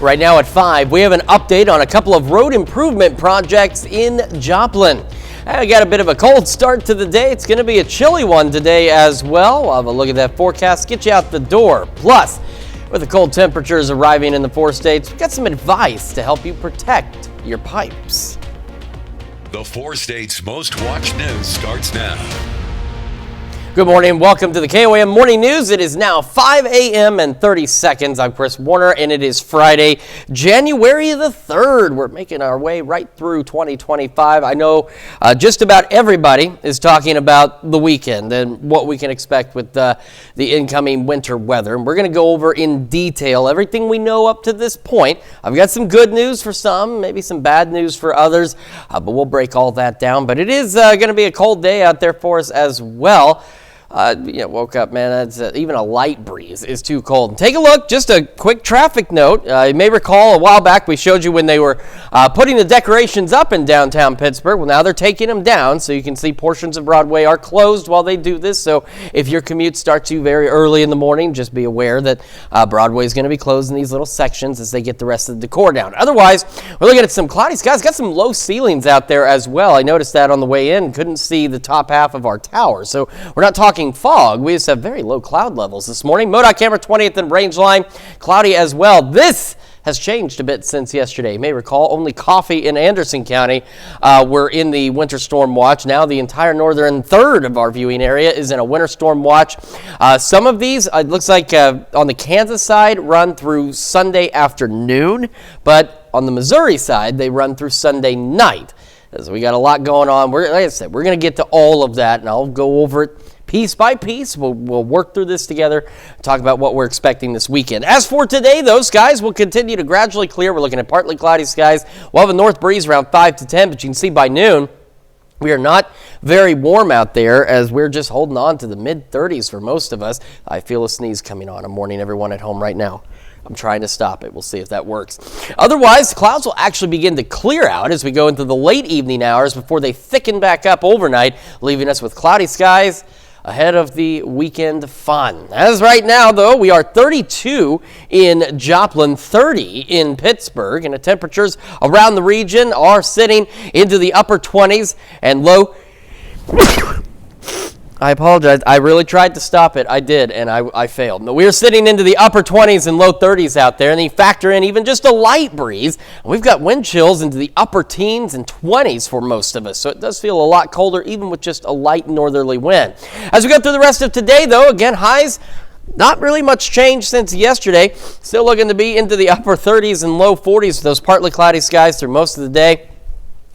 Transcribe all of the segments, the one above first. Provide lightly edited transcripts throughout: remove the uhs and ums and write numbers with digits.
Right now at 5, we have an update on a couple of road improvement projects in Joplin. I got a bit of a cold start to the day. It's going to be a chilly one today as well. We'll have a look at that forecast, get you out the door. Plus, with the cold temperatures arriving in the 4 states, we've got some advice to help you protect your pipes. The 4 states' most watched news starts now. Good morning and welcome to the KOAM Morning News. It is now 5 a.m. and 30 seconds. I'm Chris Warner and it is Friday, January the 3rd. We're making our way right through 2025. I know just about everybody is talking about the weekend and what we can expect with the incoming winter weather. And we're going to go over in detail everything we know up to this point. I've got some good news for some, maybe some bad news for others, but we'll break all that down. But it is going to be a cold day out there for us as well. Woke up, man, that's even a light breeze is too cold. And take a look, just a quick traffic note. You may recall a while back we showed you when they were putting the decorations up in downtown Pittsburgh. Well, now they're taking them down, so you can see portions of Broadway are closed while they do this. So if your commute starts you very early in the morning, just be aware that Broadway is going to be closed in these little sections as they get the rest of the decor down. Otherwise, we're looking at some cloudy skies. Got some low ceilings out there as well. I noticed that on the way in. Couldn't see the top half of our tower. So we're not talking fog. We just have very low cloud levels this morning. MoDOT camera 20th and range line, cloudy as well. This has changed a bit since yesterday. You may recall only Coffee in Anderson County were in the winter storm watch. Now the entire northern third of our viewing area is in a winter storm watch. Some of these, it looks like on the Kansas side, run through Sunday afternoon, but on the Missouri side, they run through Sunday night. So we got a lot going on. Like I said, we're going to get to all of that, and I'll go over it piece by piece. We'll work through this together, talk about what we're expecting this weekend. As for today, those skies will continue to gradually clear. We're looking at partly cloudy skies. We'll have a north breeze around 5 to 10, but you can see by noon, we are not very warm out there as we're just holding on to the mid-30s for most of us. I feel a sneeze coming on. I'm warning everyone at home right now. I'm trying to stop it. We'll see if that works. Otherwise, clouds will actually begin to clear out as we go into the late evening hours before they thicken back up overnight, leaving us with cloudy skies ahead of the weekend fun. As right now, though, we are 32 in Joplin, 30 in Pittsburgh, and the temperatures around the region are sitting into the upper 20s and low. I apologize. I really tried to stop it. I did, and I failed. We are sitting into the upper 20s and low 30s out there, and then you factor in even just a light breeze. We've got wind chills into the upper teens and 20s for most of us, so it does feel a lot colder even with just a light northerly wind. As we go through the rest of today, though, again, highs, not really much change since yesterday. Still looking to be into the upper 30s and low 40s with those partly cloudy skies through most of the day.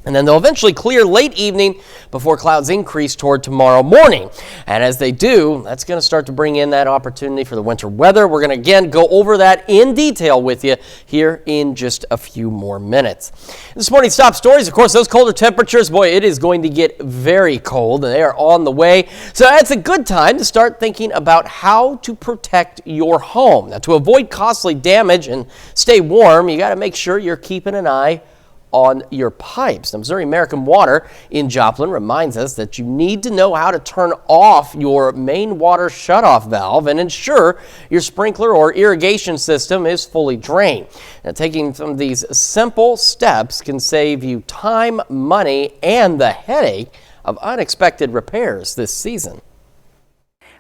And then they'll eventually clear late evening before clouds increase toward tomorrow morning. And as they do, that's going to start to bring in that opportunity for the winter weather. We're going to, again, go over that in detail with you here in just a few more minutes. This morning's top stories, of course, those colder temperatures. Boy, it is going to get very cold, and they are on the way. So it's a good time to start thinking about how to protect your home. Now, to avoid costly damage and stay warm, you got to make sure you're keeping an eye on your pipes. Now, Missouri American Water in Joplin reminds us that you need to know how to turn off your main water shutoff valve and ensure your sprinkler or irrigation system is fully drained. Now, taking some of these simple steps can save you time, money, and the headache of unexpected repairs this season.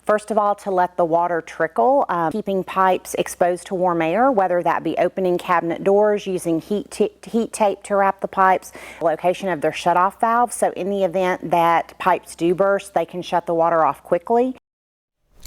First of all, to let the water trickle, keeping pipes exposed to warm air, whether that be opening cabinet doors, using heat tape to wrap the pipes, location of their shutoff valve, so in the event that pipes do burst, they can shut the water off quickly.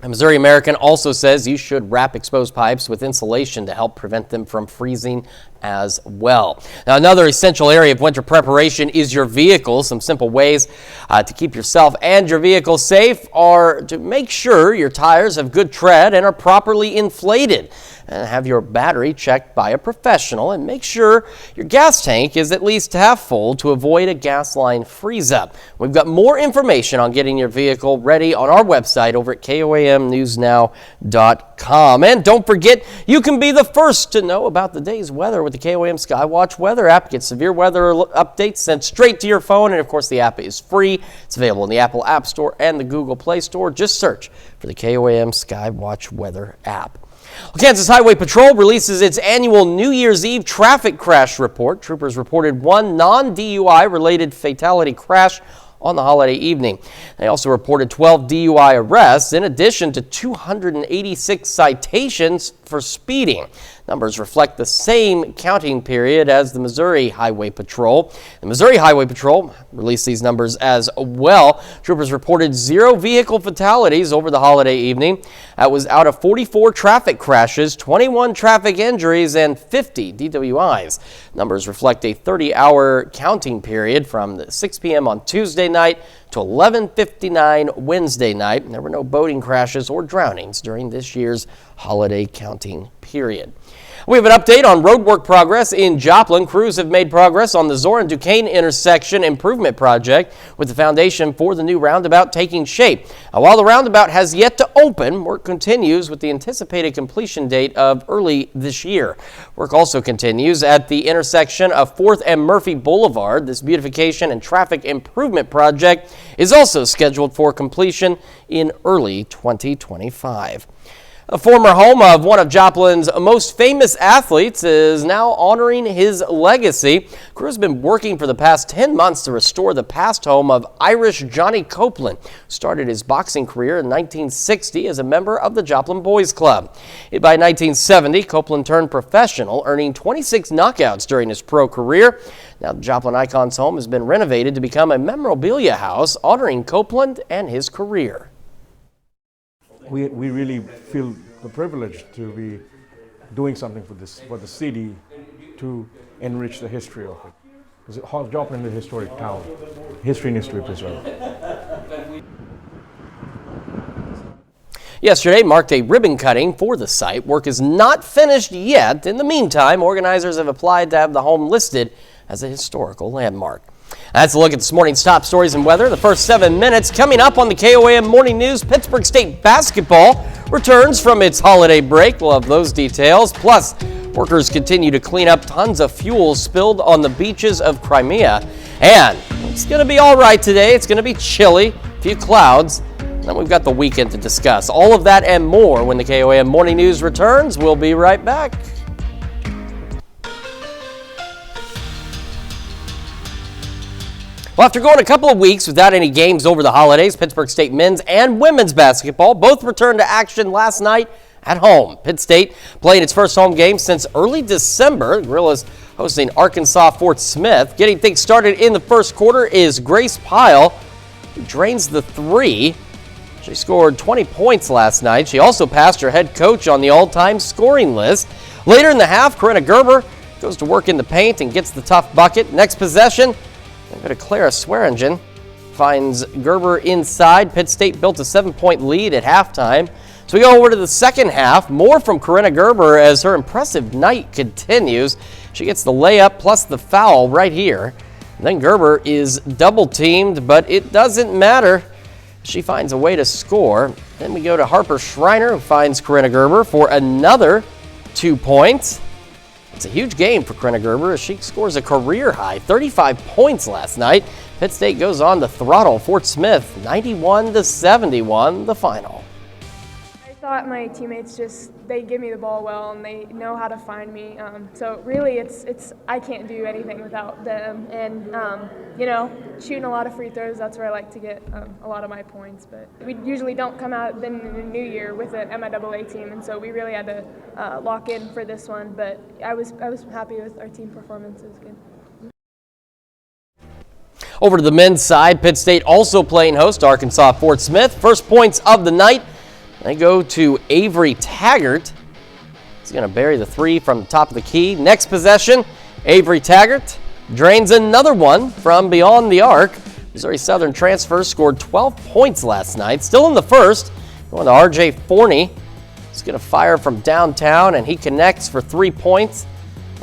Missouri American also says you should wrap exposed pipes with insulation to help prevent them from freezing as well. Now, another essential area of winter preparation is your vehicle. Some simple ways to keep yourself and your vehicle safe are to make sure your tires have good tread and are properly inflated. And have your battery checked by a professional, and make sure your gas tank is at least half full to avoid a gas line freeze up. We've got more information on getting your vehicle ready on our website over at KOAMnewsnow.com. And don't forget, you can be the first to know about the day's weather with the KOAM Skywatch weather app. Get severe weather updates sent straight to your phone, and of course the app is free. It's available in the Apple App Store and the Google Play Store. Just search for the KOAM Skywatch weather app. Kansas Highway Patrol releases its annual New Year's Eve traffic crash report. Troopers reported one non-DUI related fatality crash on the holiday evening. They also reported 12 DUI arrests in addition to 286 citations for speeding. Numbers reflect the same counting period as the Missouri Highway Patrol. The Missouri Highway Patrol released these numbers as well. Troopers reported 0 vehicle fatalities over the holiday evening. That was out of 44 traffic crashes, 21 traffic injuries, and 50 DWIs. Numbers reflect a 30-hour counting period from 6 p.m. on Tuesday night to 11:59 Wednesday night. There were no boating crashes or drownings during this year's holiday counting period. We have an update on roadwork progress in Joplin. Crews have made progress on the Zora-Duquesne intersection improvement project, with the foundation for the new roundabout taking shape. Now, while the roundabout has yet to open, work continues with the anticipated completion date of early this year. Work also continues at the intersection of 4th and Murphy Boulevard. This beautification and traffic improvement project is also scheduled for completion in early 2025. A former home of one of Joplin's most famous athletes is now honoring his legacy. Crew has been working for the past 10 months to restore the past home of Irish Johnny Copeland, who started his boxing career in 1960 as a member of the Joplin Boys Club. By 1970, Copeland turned professional, earning 26 knockouts during his pro career. Now, the Joplin Icon's home has been renovated to become a memorabilia house honoring Copeland and his career. We really feel the privilege to be doing something for the city to enrich the history of it. Because Joplin is a historic town. History needs to be preserved. Yesterday marked a ribbon cutting for the site. Work is not finished yet. In the meantime, organizers have applied to have the home listed as a historical landmark. That's a look at this morning's top stories and weather. The first 7 minutes coming up on the KOAM Morning News. Pittsburgh State basketball returns from its holiday break. We'll have those details. Plus, workers continue to clean up tons of fuel spilled on the beaches of Crimea. And it's going to be all right today. It's going to be chilly, a few clouds. And then we've got the weekend to discuss. All of that and more when the KOAM Morning News returns. We'll be right back. Well, after going a couple of weeks without any games over the holidays, Pittsburgh State men's and women's basketball both returned to action last night at home. Pitt State playing its first home game since early December. The Gorillas hosting Arkansas Fort Smith. Getting things started in the first quarter is Grace Pyle, who drains the three. She scored 20 points last night. She also passed her head coach on the all-time scoring list. Later in the half, Corinna Gerber goes to work in the paint and gets the tough bucket. Next possession, Clara Swearingen finds Gerber inside. Pitt State built a 7-point lead at halftime. So we go over to the second half. More from Corinna Gerber as her impressive night continues. She gets the layup plus the foul right here. And then Gerber is double-teamed, but it doesn't matter. She finds a way to score. Then we go to Harper Schreiner, who finds Corinna Gerber for another 2 points. It's a huge game for Corinna Gerber as she scores a career-high 35 points last night. Pitt State goes on to throttle Fort Smith 91-71, the final. I thought my teammates they give me the ball well and they know how to find me. So really it's I can't do anything without them. And, shooting a lot of free throws, that's where I like to get a lot of my points. But we usually don't come out then in the new year with an MIAA team, and so we really had to lock in for this one. But I was happy with our team performance. It was good. Over to the men's side, Pitt State also playing host to Arkansas Fort Smith. First points of the night, they go to Avery Taggart. He's going to bury the three from the top of the key. Next possession, Avery Taggart drains another one from beyond the arc. Missouri Southern transfer scored 12 points last night. Still in the first, going to R.J. Forney. He's going to fire from downtown, and he connects for 3 points.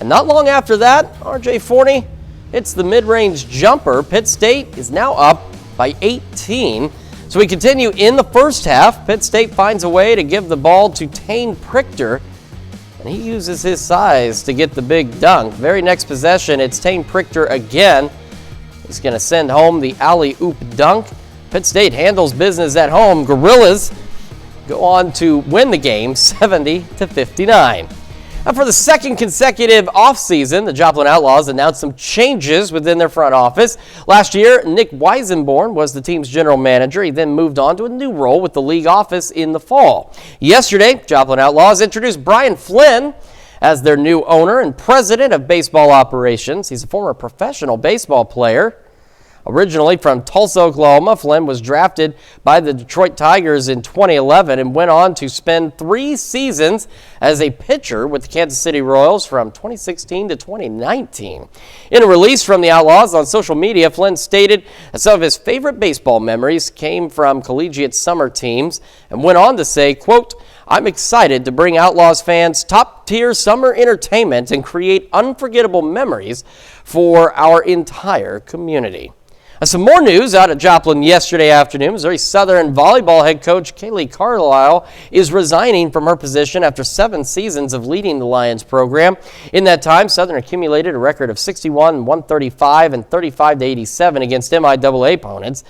And not long after that, R.J. Forney hits the mid-range jumper. Pitt State is now up by 18. So we continue in the first half. Pitt State finds a way to give the ball to Tane Prichter, and he uses his size to get the big dunk. Very next possession, it's Tane Prichter again. He's going to send home the alley-oop dunk. Pitt State handles business at home. Gorillas go on to win the game 70-59. Now, for the second consecutive offseason, the Joplin Outlaws announced some changes within their front office. Last year, Nick Weisenborn was the team's general manager. He then moved on to a new role with the league office in the fall. Yesterday, Joplin Outlaws introduced Brian Flynn as their new owner and president of baseball operations. He's a former professional baseball player. Originally from Tulsa, Oklahoma, Flynn was drafted by the Detroit Tigers in 2011 and went on to spend 3 seasons as a pitcher with the Kansas City Royals from 2016 to 2019. In a release from the Outlaws on social media, Flynn stated that some of his favorite baseball memories came from collegiate summer teams and went on to say, quote, "I'm excited to bring Outlaws fans top-tier summer entertainment and create unforgettable memories for our entire community." Some more news out of Joplin yesterday afternoon. Missouri Southern volleyball head coach Kaylee Carlisle is resigning from her position after 7 seasons of leading the Lions program. In that time, Southern accumulated a record of 61-135 and 35-87 against MIAA opponents.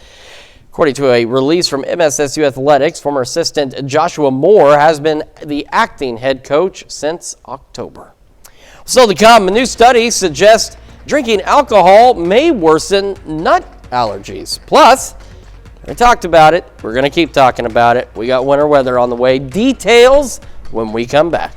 According to a release from MSSU Athletics, former assistant Joshua Moore has been the acting head coach since October. Still to come, a new study suggests drinking alcohol may worsen nut allergies. Plus, we talked about it. We're going to keep talking about it. We got winter weather on the way. Details when we come back.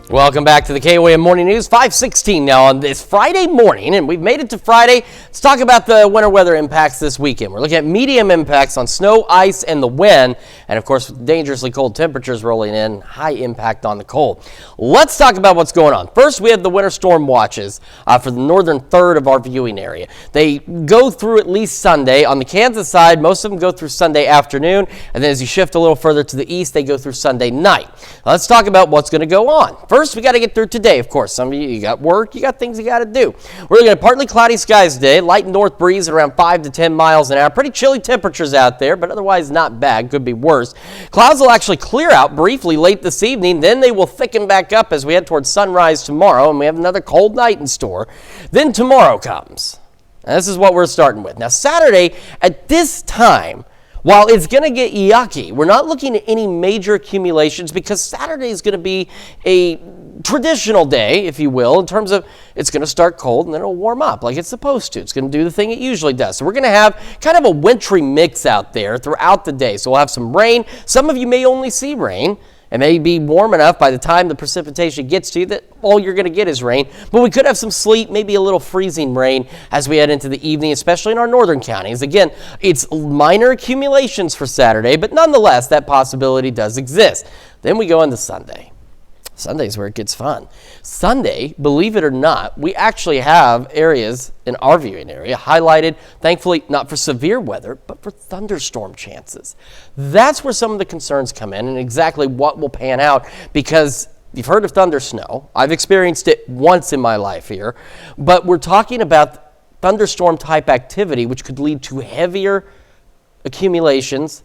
Welcome back to the KOAM Morning News, 5:16 now on this Friday morning, and we've made it to Friday. Let's talk about the winter weather impacts this weekend. We're looking at medium impacts on snow, ice, and the wind, and of course, dangerously cold temperatures rolling in, high impact on the cold. Let's talk about what's going on. First, we have the winter storm watches for the northern third of our viewing area. They go through at least Sunday. On the Kansas side, most of them go through Sunday afternoon, and then as you shift a little further to the east, they go through Sunday night. Now, let's talk about what's going to go on. First, we got to get through today, of course. Some of you got work, you got things you got to do. We're looking at partly cloudy skies today, light north breeze at around 5 to 10 miles an hour. Pretty chilly temperatures out there, but otherwise not bad. Could be worse. Clouds will actually clear out briefly late this evening. Then they will thicken back up as we head towards sunrise tomorrow, and we have another cold night in store. Then tomorrow comes. And this is what we're starting with. Now, Saturday at this time, while it's going to get yucky, we're not looking at any major accumulations because Saturday is going to be a traditional day, if you will, in terms of it's going to start cold and then it'll warm up like it's supposed to. It's going to do the thing it usually does. So we're going to have kind of a wintry mix out there throughout the day. So we'll have some rain. Some of you may only see rain. It may be warm enough by the time the precipitation gets to you that all you're going to get is rain. But we could have some sleet, maybe a little freezing rain as we head into the evening, especially in our northern counties. Again, it's minor accumulations for Saturday, but nonetheless, that possibility does exist. Then we go into Sunday. Sunday's where it gets fun. Sunday, believe it or not, we actually have areas in our viewing area highlighted, thankfully not for severe weather, but for thunderstorm chances. That's where some of the concerns come in and exactly what will pan out, because you've heard of thunder snow. I've experienced it once in my life here, but we're talking about thunderstorm type activity, which could lead to heavier accumulations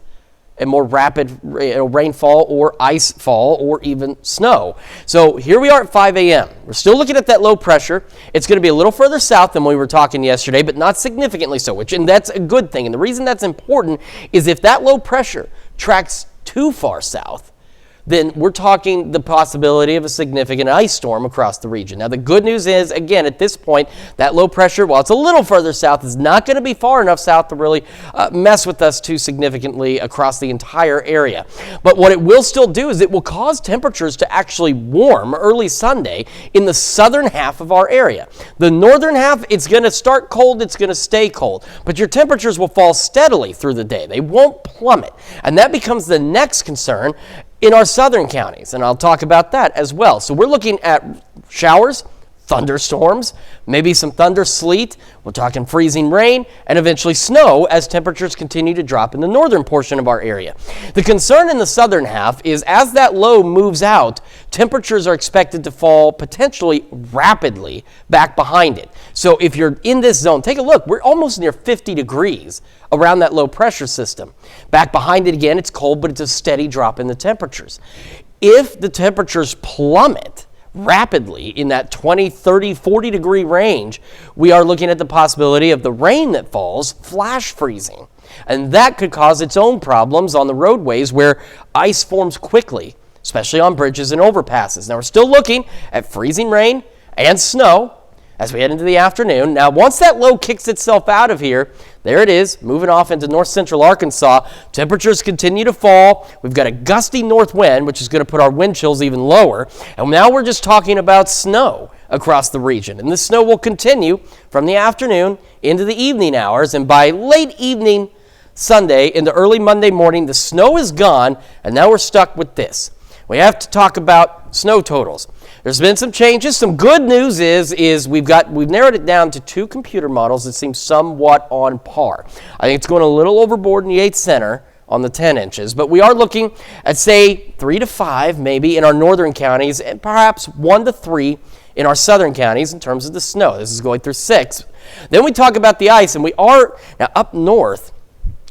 and more rapid rainfall or ice fall or even snow. So here we are at 5 a.m. We're still looking at that low pressure. It's going to be a little further south than we were talking yesterday, but not significantly so, and that's a good thing. And the reason that's important is if that low pressure tracks too far south, then we're talking the possibility of a significant ice storm across the region. Now, the good news is, again, at this point, that low pressure, while it's a little further south, is not going to be far enough south to really mess with us too significantly across the entire area. But what it will still do is it will cause temperatures to actually warm early Sunday in the southern half of our area. The northern half, it's going to start cold, it's going to stay cold, but your temperatures will fall steadily through the day. They won't plummet, and that becomes the next concern in our southern counties, and I'll talk about that as well. So we're looking at showers, thunderstorms, maybe some thunder sleet. We're talking freezing rain and eventually snow as temperatures continue to drop in the northern portion of our area. The concern in the southern half is as that low moves out, temperatures are expected to fall potentially rapidly back behind it. So if you're in this zone, take a look. We're almost near 50 degrees around that low pressure system. Back behind it again, it's cold, but it's a steady drop in the temperatures. If the temperatures plummet rapidly in that 20, 30, 40 degree range, we are looking at the possibility of the rain that falls flash freezing. and that could cause its own problems on the roadways where ice forms quickly, especially on bridges and overpasses. Now, we're still looking at freezing rain and snow as we head into the afternoon. Now, once that low kicks itself out of here, there it is, moving off into north central Arkansas. Temperatures continue to fall. We've got a gusty north wind, which is going to put our wind chills even lower. And now we're just talking about snow across the region. And this snow will continue from the afternoon into the evening hours. And by late evening Sunday into early Monday morning, the snow is gone. And now we're stuck with this. We have to talk about snow totals. There's been some changes. Some good news is we've narrowed it down to 2 computer models that seem somewhat on par. I think it's going a little overboard in the Yates Center on the 10 inches, but we are looking at, say, 3 to 5 maybe in our northern counties and perhaps 1 to 3 in our southern counties in terms of the snow. This is going through 6. Then we talk about the ice, and we are now up north.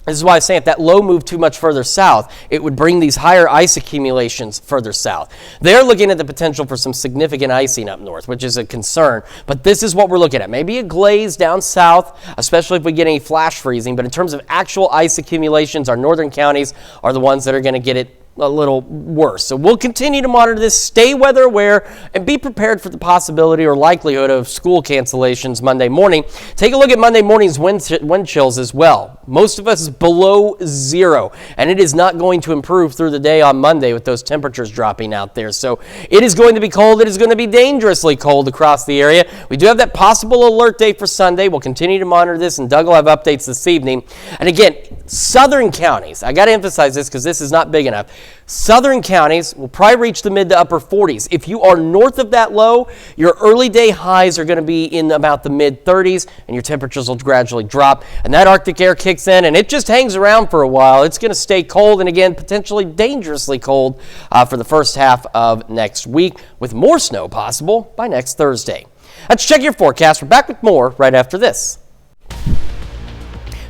This is why I'm saying if that low moved too much further south, it would bring these higher ice accumulations further south. They're looking at the potential for some significant icing up north, which is a concern. But this is what we're looking at. Maybe a glaze down south, especially if we get any flash freezing. But in terms of actual ice accumulations, our northern counties are the ones that are going to get it a little worse. So we'll continue to monitor this, stay weather aware, and be prepared for the possibility or likelihood of school cancellations Monday morning. Take a look at Monday morning's wind chills as well. Most of us is below 0, and it is not going to improve through the day on Monday with those temperatures dropping out there. So it is going to be cold. It is going to be dangerously cold across the area. We do have that possible alert day for Sunday. We'll continue to monitor this, and Doug will have updates this evening. And again, southern counties, I got to emphasize this because this is not big enough. Southern counties will probably reach the mid to upper 40s. If you are north of that low, your early day highs are going to be in about the mid 30s, and your temperatures will gradually drop. And that Arctic air kicks in, and it just hangs around for a while. It's going to stay cold, and again, potentially dangerously cold for the first half of next week, with more snow possible by next Thursday. Let's check your forecast. We're back with more right after this.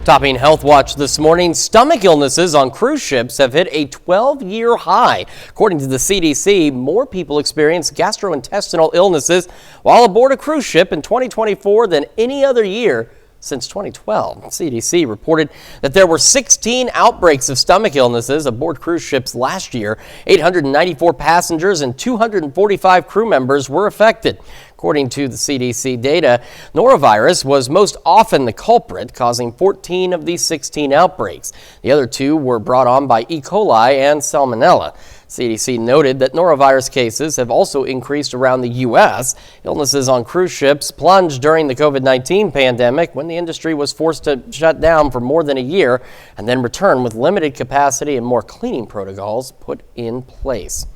Topping Health Watch this morning, stomach illnesses on cruise ships have hit a 12-year high. According to the CDC, more people experience gastrointestinal illnesses while aboard a cruise ship in 2024 than any other year since 2012. CDC reported that there were 16 outbreaks of stomach illnesses aboard cruise ships last year. 894 passengers and 245 crew members were affected. According to the CDC data, norovirus was most often the culprit, causing 14 of these 16 outbreaks. The other 2 were brought on by E. coli and Salmonella. CDC noted that norovirus cases have also increased around the U.S. Illnesses on cruise ships plunged during the COVID-19 pandemic when the industry was forced to shut down for more than a year and then return with limited capacity and more cleaning protocols put in place.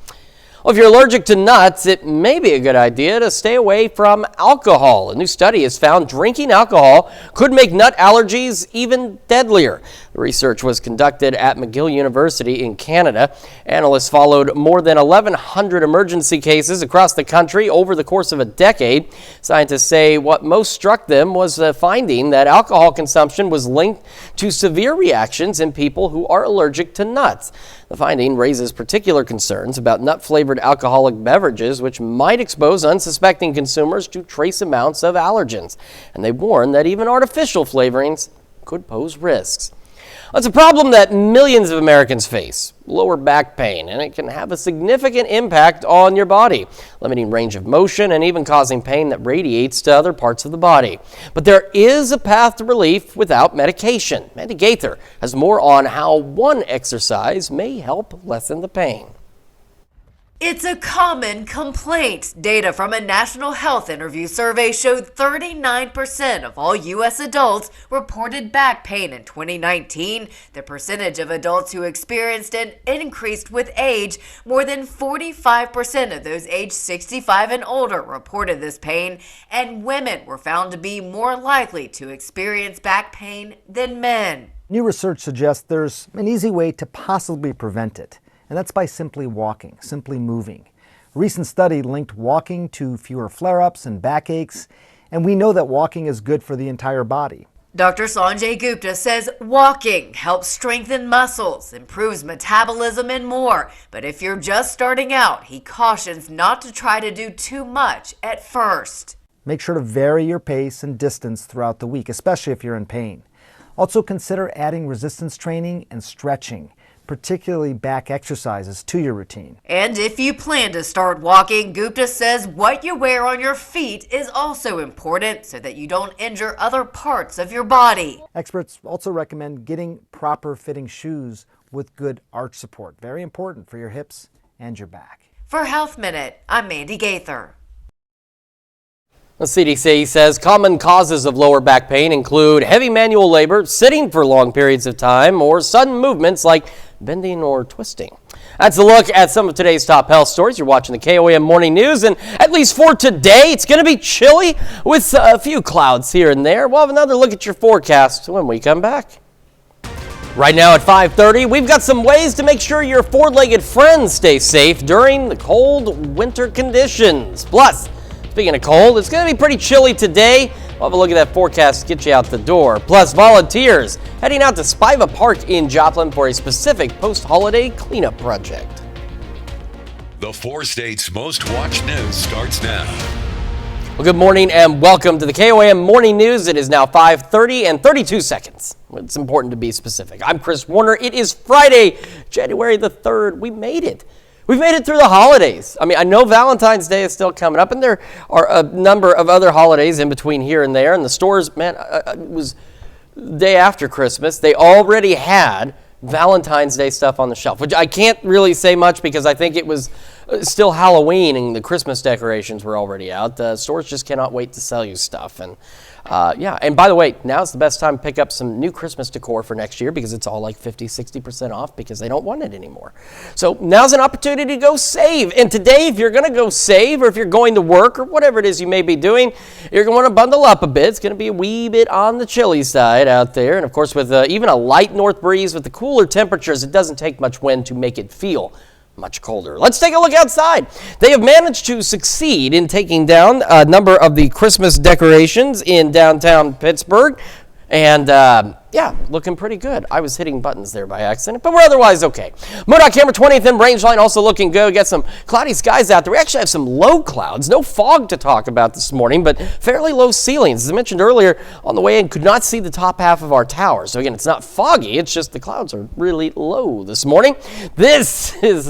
Well, if you're allergic to nuts, it may be a good idea to stay away from alcohol. A new study has found drinking alcohol could make nut allergies even deadlier. The research was conducted at McGill University in Canada. Analysts followed more than 1,100 emergency cases across the country over the course of a decade. Scientists say what most struck them was the finding that alcohol consumption was linked to severe reactions in people who are allergic to nuts. The finding raises particular concerns about nut-flavored alcoholic beverages, which might expose unsuspecting consumers to trace amounts of allergens. And they warn that even artificial flavorings could pose risks. It's a problem that millions of Americans face, lower back pain, and it can have a significant impact on your body, limiting range of motion and even causing pain that radiates to other parts of the body. But there is a path to relief without medication. Mandy Gaither has more on how one exercise may help lessen the pain. It's a common complaint. Data from a national health interview survey showed 39% of all U.S. adults reported back pain in 2019. The percentage of adults who experienced it increased with age. More than 45% of those aged 65 and older reported this pain, and women were found to be more likely to experience back pain than men. New research suggests there's an easy way to possibly prevent it. And that's by simply walking, simply moving. A recent study linked walking to fewer flare-ups and backaches, and we know that walking is good for the entire body. Dr. Sanjay Gupta says walking helps strengthen muscles, improves metabolism, and more. But if you're just starting out, he cautions not to try to do too much at first. Make sure to vary your pace and distance throughout the week, especially if you're in pain. Also consider adding resistance training and stretching, particularly back exercises, to your routine. And if you plan to start walking, Gupta says what you wear on your feet is also important so that you don't injure other parts of your body. Experts also recommend getting proper fitting shoes with good arch support. Very important for your hips and your back. For Health Minute, I'm Mandy Gaither. The CDC says common causes of lower back pain include heavy manual labor, sitting for long periods of time, or sudden movements like bending or twisting. That's a look at some of today's top health stories. You're watching the KOAM Morning News, and at least for today, it's going to be chilly with a few clouds here and there. We'll have another look at your forecast when we come back. Right now at 5:30, we've got some ways to make sure your four-legged friends stay safe during the cold winter conditions. Plus, speaking of cold, it's going to be pretty chilly today. We'll have a look at that forecast to get you out the door. Plus, volunteers heading out to Spiva Park in Joplin for a specific post-holiday cleanup project. The four states' most watched news starts now. Well, good morning and welcome to the KOAM Morning News. It is now 5:30 and 32 seconds. It's important to be specific. I'm Chris Warner. It is Friday, January the 3rd. We made it. We've made it through the holidays. I mean, I know Valentine's Day is still coming up, and there are a number of other holidays in between here and there. And the stores, man, it was the day after Christmas. They already had Valentine's Day stuff on the shelf, which I can't really say much because I think it was still Halloween and the Christmas decorations were already out. The stores just cannot wait to sell you stuff. And yeah, and by the way, now's the best time to pick up some new Christmas decor for next year because it's all like 50-60% off because they don't want it anymore. So now's an opportunity to go save. And today, if you're going to go save or if you're going to work or whatever it is you may be doing, you're going to want to bundle up a bit. It's going to be a wee bit on the chilly side out there. And of course, with even a light north breeze with the cooler temperatures, it doesn't take much wind to make it feel much colder. Let's take a look outside. They have managed to succeed in taking down a number of the Christmas decorations in downtown Pittsburgh. And yeah, looking pretty good. I was hitting buttons there by accident, but we're otherwise okay. MoDOT camera 20th and range line also looking good. Got some cloudy skies out there. We actually have some low clouds. No fog to talk about this morning, but fairly low ceilings. As I mentioned earlier, on the way in, could not see the top half of our tower. So again, it's not foggy. It's just the clouds are really low this morning. This is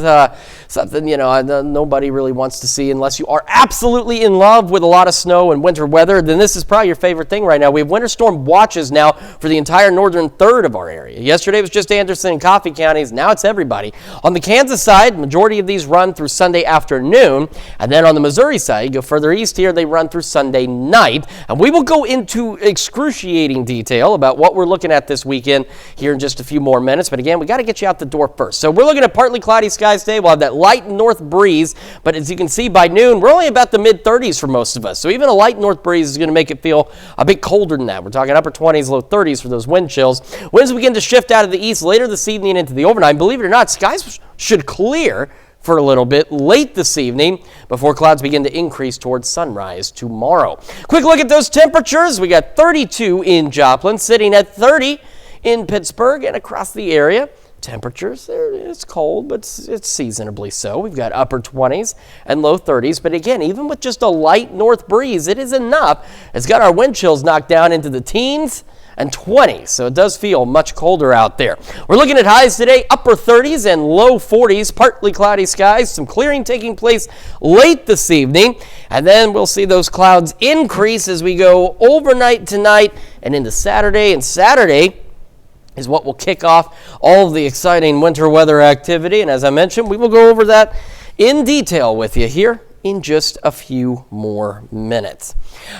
something, you know, nobody really wants to see unless you are absolutely in love with a lot of snow and winter weather. Then this is probably your favorite thing right now. We have winter storm watches now for the entire northern third of our area. Yesterday was just Anderson and Coffee counties. Now it's everybody. On the Kansas side, majority of these run through Sunday afternoon. And then on the Missouri side, you go further east here, they run through Sunday night. And we will go into excruciating detail about what we're looking at this weekend here in just a few more minutes. But again, we got to get you out the door first. So we're looking at partly cloudy skies today. We'll have that light north breeze. But as you can see by noon, we're only about the mid-30s for most of us. So even a light north breeze is going to make it feel a bit colder than that. We're talking upper 20s, low 30s for those wind chills. Winds begin to shift out of the east later this evening into the overnight. Believe it or not, skies should clear for a little bit late this evening before clouds begin to increase towards sunrise tomorrow. Quick look at those temperatures. We got 32 in Joplin, sitting at 30 in Pittsburgh and across the area. Temperatures, it's cold, but it's seasonably so. We've got upper 20s and low 30s. But again, even with just a light north breeze, it is enough. It's got our wind chills knocked down into the teens and 20s, so it does feel much colder out there. We're looking at highs today, upper 30s and low 40s, partly cloudy skies, some clearing taking place late this evening, and then we'll see those clouds increase as we go overnight tonight and into Saturday. And Saturday is what will kick off all of the exciting winter weather activity, and as I mentioned, we will go over that in detail with you here in just a few more minutes.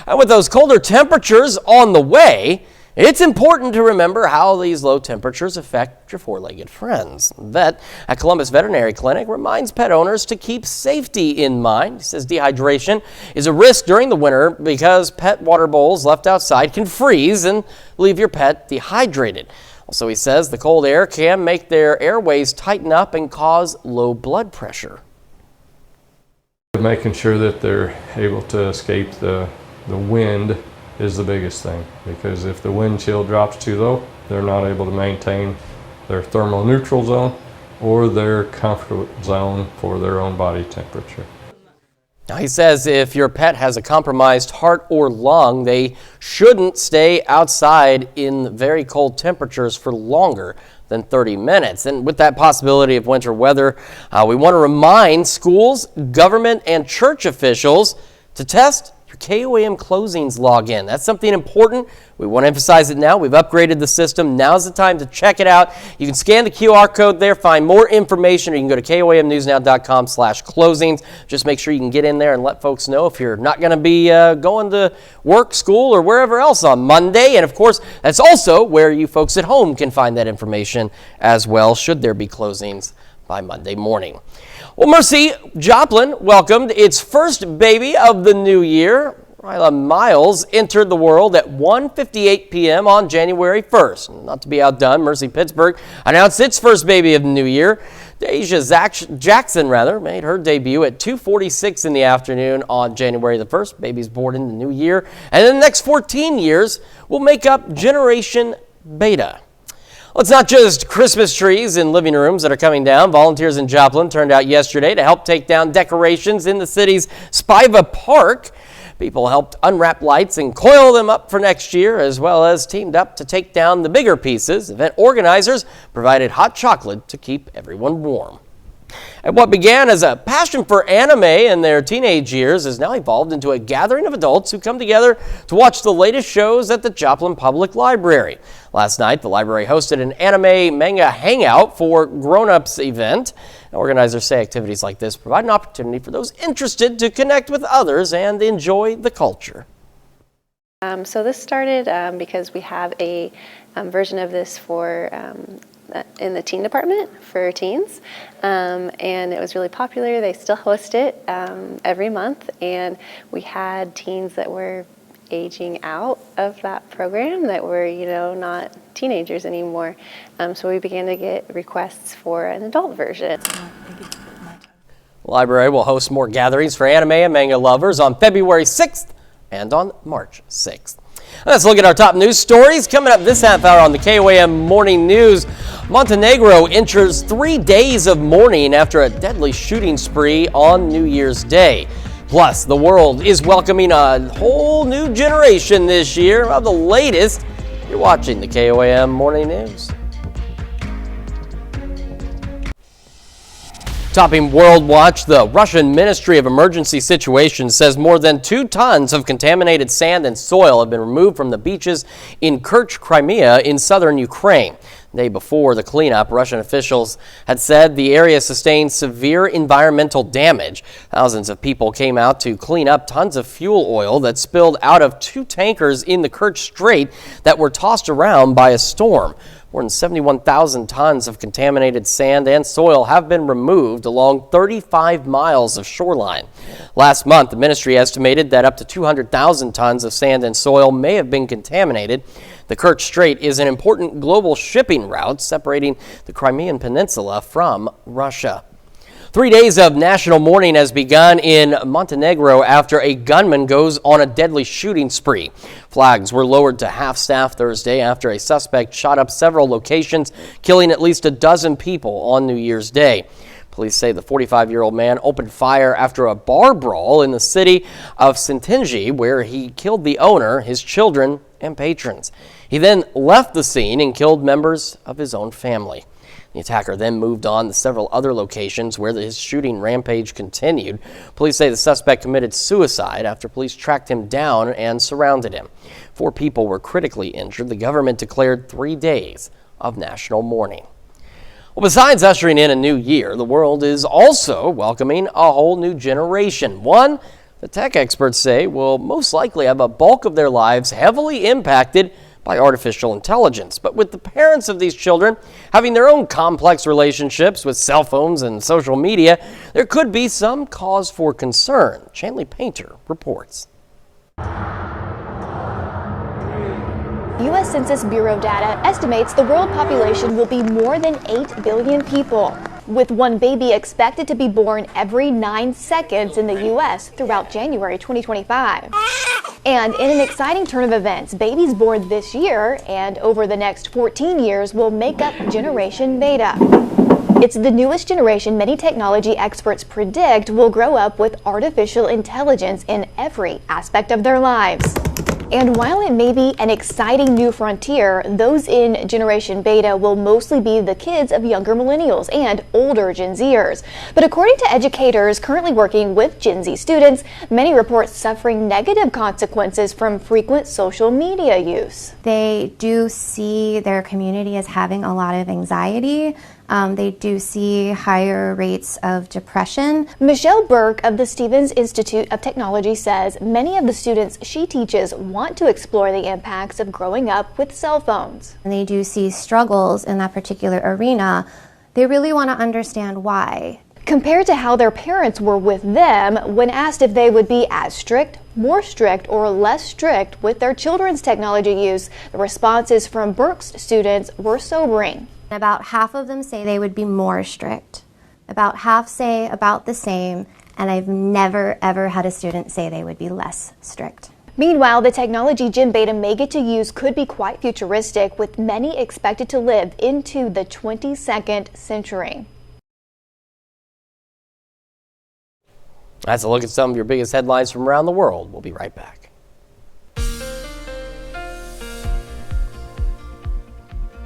And with those colder temperatures on the way, it's important to remember how these low temperatures affect your four-legged friends. The vet at Columbus Veterinary Clinic reminds pet owners to keep safety in mind. He says dehydration is a risk during the winter because pet water bowls left outside can freeze and leave your pet dehydrated. Also, he says the cold air can make their airways tighten up and cause low blood pressure. Making sure that they're able to escape the wind is the biggest thing, because if the wind chill drops too low, they're not able to maintain their thermal neutral zone or their comfort zone for their own body temperature. Now, he says if your pet has a compromised heart or lung, they shouldn't stay outside in very cold temperatures for longer than 30 minutes. And with that possibility of winter weather, we want to remind schools, government, and church officials to test your KOAM closings login. That's something important. We want to emphasize it now. We've upgraded the system. Now's the time to check it out. You can scan the QR code there, find more information, or you can go to KOAMnewsnow.com/closings. Just make sure you can get in there and let folks know if you're not going to be going to work, school, or wherever else on Monday. And of course, that's also where you folks at home can find that information as well, should there be closings by Monday morning. Well, Mercy Joplin welcomed its first baby of the new year. Ryla Miles entered the world at 1:58 p.m. on January 1st. Not to be outdone, Mercy Pittsburgh announced its first baby of the new year. Deja Jackson made her debut at 2:46 in the afternoon on January the 1st. Baby's born in the new year. And in the next 14 years will make up Generation Beta. Well, it's not just Christmas trees in living rooms that are coming down. Volunteers in Joplin turned out yesterday to help take down decorations in the city's Spiva Park. People helped unwrap lights and coil them up for next year, as well as teamed up to take down the bigger pieces. Event organizers provided hot chocolate to keep everyone warm. And what began as a passion for anime in their teenage years has now evolved into a gathering of adults who come together to watch the latest shows at the Joplin Public Library. Last night, the library hosted an anime manga hangout for grown-ups event. Organizers say activities like this provide an opportunity for those interested to connect with others and enjoy the culture. So this started because we have a version of this for in the teen department for teens, and it was really popular. They still host it every month, and we had teens that were aging out of that program that were, not teenagers anymore. So we began to get requests for an adult version. The library will host more gatherings for anime and manga lovers on February 6th and on March 6th. Let's look at our top news stories. Coming up this half hour on the KOAM Morning News, Montenegro enters 3 days of mourning after a deadly shooting spree on New Year's Day. Plus, the world is welcoming a whole new generation this year of the latest. You're watching the KOAM Morning News. Topping World Watch, the Russian Ministry of Emergency Situations says more than 2 tons of contaminated sand and soil have been removed from the beaches in Kerch, Crimea in southern Ukraine. The day before the cleanup, Russian officials had said the area sustained severe environmental damage. Thousands of people came out to clean up tons of fuel oil that spilled out of 2 tankers in the Kerch Strait that were tossed around by a storm. More than 71,000 tons of contaminated sand and soil have been removed along 35 miles of shoreline. Last month, the ministry estimated that up to 200,000 tons of sand and soil may have been contaminated. The Kerch Strait is an important global shipping route separating the Crimean Peninsula from Russia. 3 days of national mourning has begun in Montenegro after a gunman goes on a deadly shooting spree. Flags were lowered to half-staff Thursday after a suspect shot up several locations, killing at least a dozen people on New Year's Day. Police say the 45-year-old man opened fire after a bar brawl in the city of Sintingi, where he killed the owner, his children, and patrons. He then left the scene and killed members of his own family. The attacker then moved on to several other locations where his shooting rampage continued. Police say the suspect committed suicide after police tracked him down and surrounded him. 4 people were critically injured. The government declared 3 days of national mourning. Well, besides ushering in a new year, the world is also welcoming a whole new generation. One, the tech experts say, will most likely have a bulk of their lives heavily impacted by artificial intelligence. But with the parents of these children having their own complex relationships with cell phones and social media, there could be some cause for concern. Chanley Painter reports. U.S. Census Bureau data estimates the world population will be more than 8 billion people, with 1 baby expected to be born every 9 seconds in the U.S. throughout January 2025. And in an exciting turn of events, babies born this year and over the next 14 years will make up Generation Beta. It's the newest generation many technology experts predict will grow up with artificial intelligence in every aspect of their lives. And while it may be an exciting new frontier, those in Generation Beta will mostly be the kids of younger millennials and older Gen Zers. But according to educators currently working with Gen Z students, many report suffering negative consequences from frequent social media use. They do see their community as having a lot of anxiety. They do see higher rates of depression. Michelle Burke of the Stevens Institute of Technology says many of the students she teaches want to explore the impacts of growing up with cell phones. And they do see struggles in that particular arena. They really want to understand why. Compared to how their parents were with them when asked if they would be as strict, more strict, or less strict with their children's technology use, the responses from Burke's students were sobering. About half of them say they would be more strict. About half say about the same, and I've never ever had a student say they would be less strict. Meanwhile, the technology Gen Beta may get to use could be quite futuristic, with many expected to live into the 22nd century. That's a look at some of your biggest headlines from around the world. We'll be right back.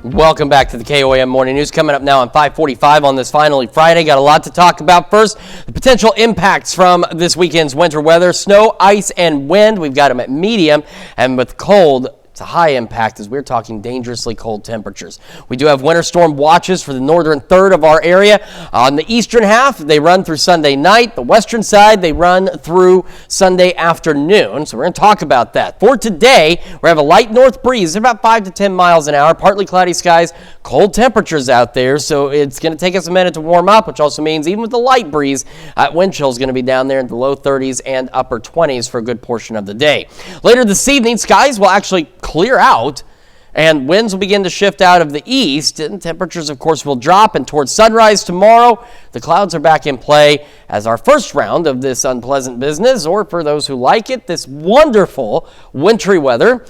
Welcome back to the KOAM Morning News. Coming up now on 5:45 on this finally Friday. Got a lot to talk about. First, the potential impacts from this weekend's winter weather. Snow, ice, and wind. We've got them at medium, and with cold, it's a high impact as we're talking dangerously cold temperatures. We do have winter storm watches for the northern third of our area. On the eastern half, they run through Sunday night. The western side, they run through Sunday afternoon. So we're going to talk about that. For today, we have a light north breeze, about 5 to 10 miles an hour, partly cloudy skies, cold temperatures out there. So it's going to take us a minute to warm up, which also means even with the light breeze, wind chill is going to be down there in the low 30s and upper 20s for a good portion of the day. Later this evening, skies will actually clear out and winds will begin to shift out of the east, and temperatures of course will drop, and towards sunrise tomorrow the clouds are back in play as our first round of this unpleasant business, or for those who like it, this wonderful wintry weather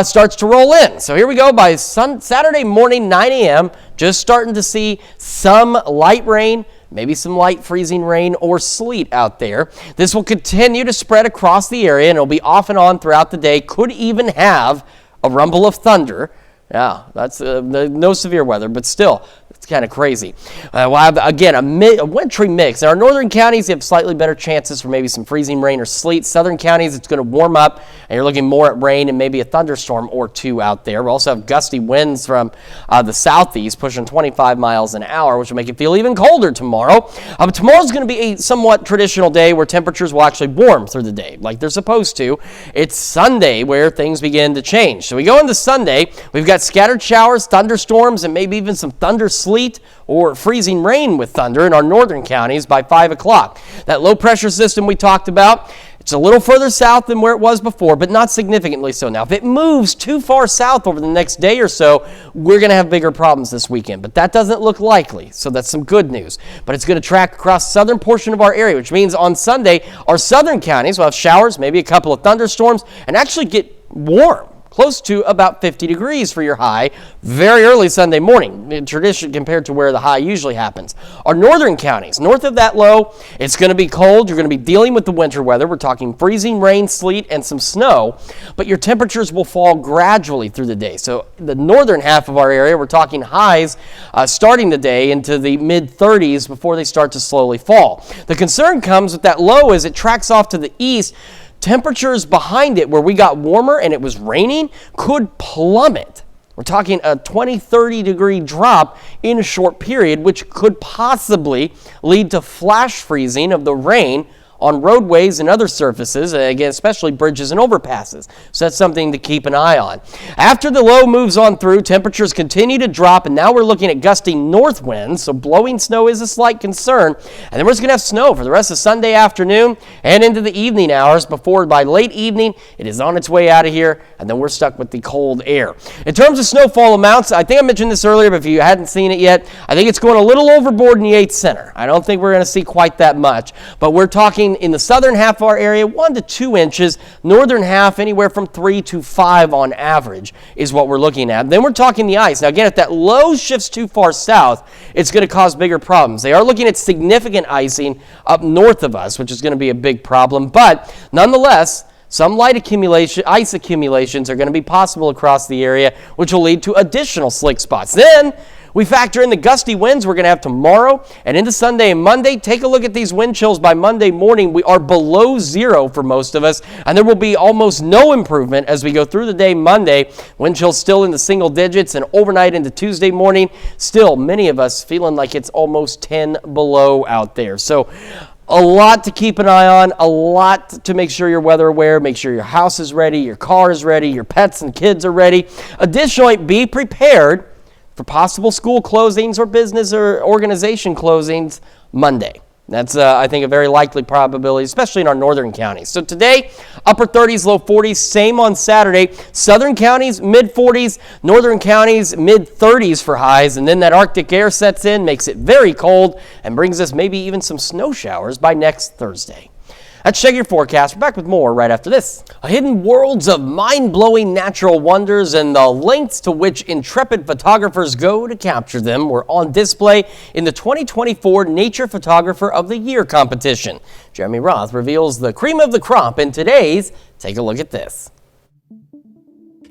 starts to roll in. So here we go by Saturday morning 9 a.m. just starting to see some light rain, maybe some light freezing rain or sleet out there. This will continue to spread across the area, and it'll be off and on throughout the day. Could even have a rumble of thunder. Yeah, that's no severe weather, but still, it's kind of crazy. We'll have, again, a wintry mix. In our northern counties, you have slightly better chances for maybe some freezing rain or sleet. Southern counties, it's going to warm up, and you're looking more at rain and maybe a thunderstorm or two out there. We also have gusty winds from the southeast, pushing 25 miles an hour, which will make it feel even colder tomorrow. But tomorrow's going to be a somewhat traditional day where temperatures will actually warm through the day, like they're supposed to. It's Sunday where things begin to change. So we go into Sunday, we've got scattered showers, thunderstorms, and maybe even some thunder sleet or freezing rain with thunder in our northern counties by 5 o'clock. That low pressure system we talked about, it's a little further south than where it was before, but not significantly so. Now, if it moves too far south over the next day or so, we're going to have bigger problems this weekend, but that doesn't look likely, so that's some good news. But it's going to track across the southern portion of our area, which means on Sunday, our southern counties will have showers, maybe a couple of thunderstorms, and actually get warm. Close to about 50 degrees for your high very early Sunday morning, in tradition compared to where the high usually happens. Our northern counties, north of that low, it's going to be cold. You're going to be dealing with the winter weather. We're talking freezing rain, sleet, and some snow, but your temperatures will fall gradually through the day. So the northern half of our area, we're talking highs starting the day into the mid-30s before they start to slowly fall. The concern comes with that low as it tracks off to the east. Temperatures behind it, where we got warmer and it was raining, could plummet. We're talking a 20-30 degree drop in a short period, which could possibly lead to flash freezing of the rain on roadways and other surfaces, again, especially bridges and overpasses. So that's something to keep an eye on. After the low moves on through, temperatures continue to drop, and now we're looking at gusty north winds, so blowing snow is a slight concern. And then we're just going to have snow for the rest of Sunday afternoon and into the evening hours before by late evening it is on its way out of here, and then we're stuck with the cold air. In terms of snowfall amounts, I think I mentioned this earlier, but if you hadn't seen it yet, I think it's going a little overboard in the 8th Center. I don't think we're going to see quite that much, but we're talking talking in the southern half of our area, 1 to 2 inches. Northern half, anywhere from 3 to 5 on average is what we're looking at. Then we're talking the ice. Now, again, if that low shifts too far south, it's going to cause bigger problems. They are looking at significant icing up north of us, which is going to be a big problem. But nonetheless, some light ice accumulations are going to be possible across the area, which will lead to additional slick spots. Then we factor in the gusty winds we're going to have tomorrow and into Sunday and Monday. Take a look at these wind chills by Monday morning. We are below 0 for most of us, and there will be almost no improvement as we go through the day Monday. Wind chills still in the single digits, and overnight into Tuesday morning, still many of us feeling like it's almost 10 below out there. So a lot to keep an eye on, a lot to make sure you're weather aware, make sure your house is ready, your car is ready, your pets and kids are ready. Additionally, be prepared for possible school closings or business or organization closings Monday. That's, I think, a very likely probability, especially in our northern counties. So today, upper 30s, low 40s, same on Saturday. Southern counties, mid 40s, northern counties, mid 30s for highs. And then that Arctic air sets in, makes it very cold, and brings us maybe even some snow showers by next Thursday. That's Check Your Forecast. We're back with more right after this. Hidden worlds of mind-blowing natural wonders and the lengths to which intrepid photographers go to capture them were on display in the 2024 Nature Photographer of the Year competition. Jeremy Roth reveals the cream of the crop in today's Take a Look at This.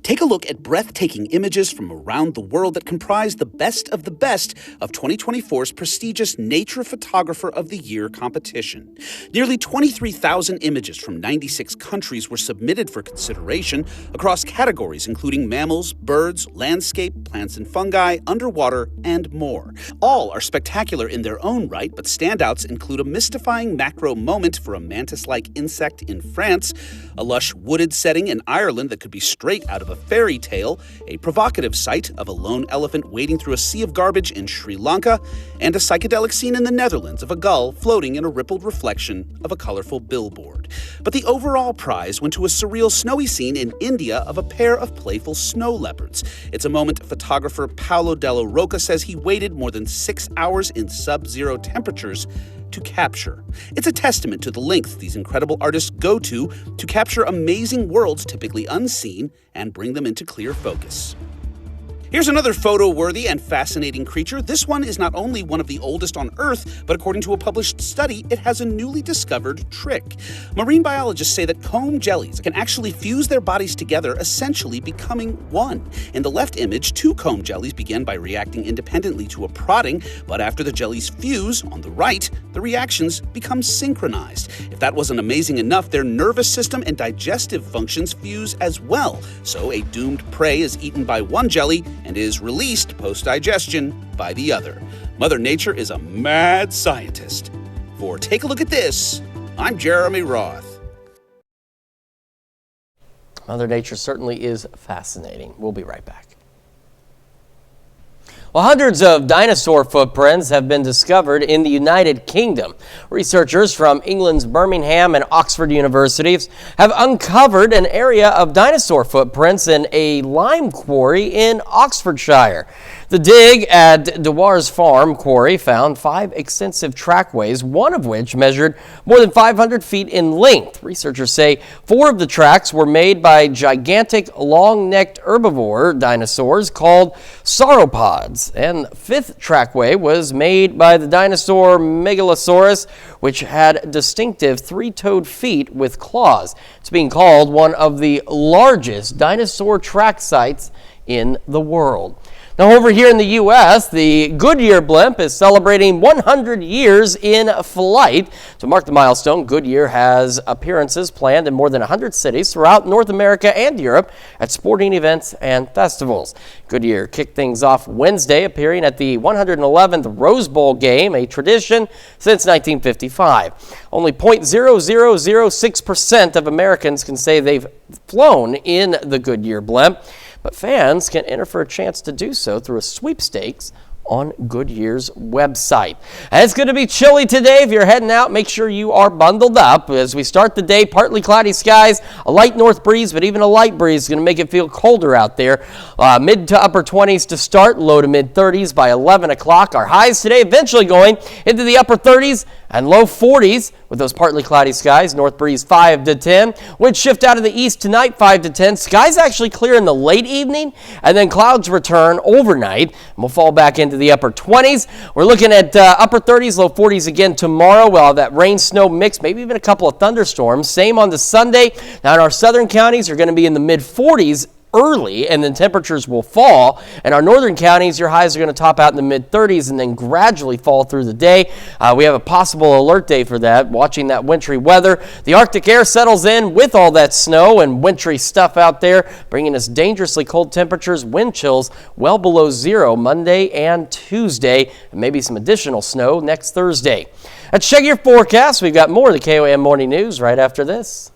Take a look at breathtaking images from around the world that comprise the best of 2024's prestigious Nature Photographer of the Year competition. Nearly 23,000 images from 96 countries were submitted for consideration across categories including mammals, birds, landscape, plants and fungi, underwater, and more. All are spectacular in their own right, but standouts include a mystifying macro moment for a mantis-like insect in France, a lush wooded setting in Ireland that could be straight out of a fairy tale, a provocative sight of a lone elephant wading through a sea of garbage in Sri Lanka, and a psychedelic scene in the Netherlands of a gull floating in a rippled reflection of a colorful billboard. But the overall prize went to a surreal snowy scene in India of a pair of playful snow leopards. It's a moment photographer Paolo Della Rocca says he waited more than 6 hours in sub-zero temperatures to capture. It's a testament to the lengths these incredible artists go to capture amazing worlds typically unseen and bring them into clear focus. Here's another photo-worthy and fascinating creature. This one is not only one of the oldest on Earth, but according to a published study, it has a newly discovered trick. Marine biologists say that KOAM jellies can actually fuse their bodies together, essentially becoming one. In the left image, 2 KOAM jellies begin by reacting independently to a prodding, but after the jellies fuse, on the right, the reactions become synchronized. If that wasn't amazing enough, their nervous system and digestive functions fuse as well. So a doomed prey is eaten by one jelly and is released post-digestion by the other. Mother Nature is a mad scientist. For Take a Look at This, I'm Jeremy Roth. Mother Nature certainly is fascinating. We'll be right back. Well, hundreds of dinosaur footprints have been discovered in the United Kingdom. Researchers from England's Birmingham and Oxford universities have uncovered an area of dinosaur footprints in a lime quarry in Oxfordshire. The dig at Dewar's Farm quarry found 5 extensive trackways, one of which measured more than 500 feet in length. Researchers say 4 of the tracks were made by gigantic long-necked herbivore dinosaurs called sauropods, and the 5th trackway was made by the dinosaur Megalosaurus, which had distinctive 3-toed feet with claws. It's being called one of the largest dinosaur track sites in the world. Now, over here in the U.S., the Goodyear blimp is celebrating 100 years in flight. To mark the milestone, Goodyear has appearances planned in more than 100 cities throughout North America and Europe at sporting events and festivals. Goodyear kicked things off Wednesday, appearing at the 111th Rose Bowl game, a tradition since 1955. Only 0.0006% of Americans can say they've flown in the Goodyear blimp, but fans can enter for a chance to do so through a sweepstakes on Goodyear's website. And it's going to be chilly today. If you're heading out, make sure you are bundled up. As we start the day, partly cloudy skies, a light north breeze, but even a light breeze is going to make it feel colder out there. Mid to upper 20s to start, low to mid 30s by 11 o'clock. Our highs today eventually going into the upper 30s and low 40s with those partly cloudy skies. North breeze 5 to 10. Wind shift out of the east tonight 5 to 10. Skies actually clear in the late evening, and then clouds return overnight. And we'll fall back into the upper 20s. We're looking at upper 30s, low 40s again tomorrow. We'll have that rain snow mix, maybe even a couple of thunderstorms. Same on the Sunday. Now in our southern counties are going to be in the mid 40s early, and then temperatures will fall. And our northern counties, your highs are going to top out in the mid 30s and then gradually fall through the day. We have a possible alert day for that, watching that wintry weather. The Arctic air settles in with all that snow and wintry stuff out there, bringing us dangerously cold temperatures, wind chills well below zero Monday and Tuesday, and maybe some additional snow next Thursday. Let's check your forecast. We've got more of the KOAM Morning News right after this.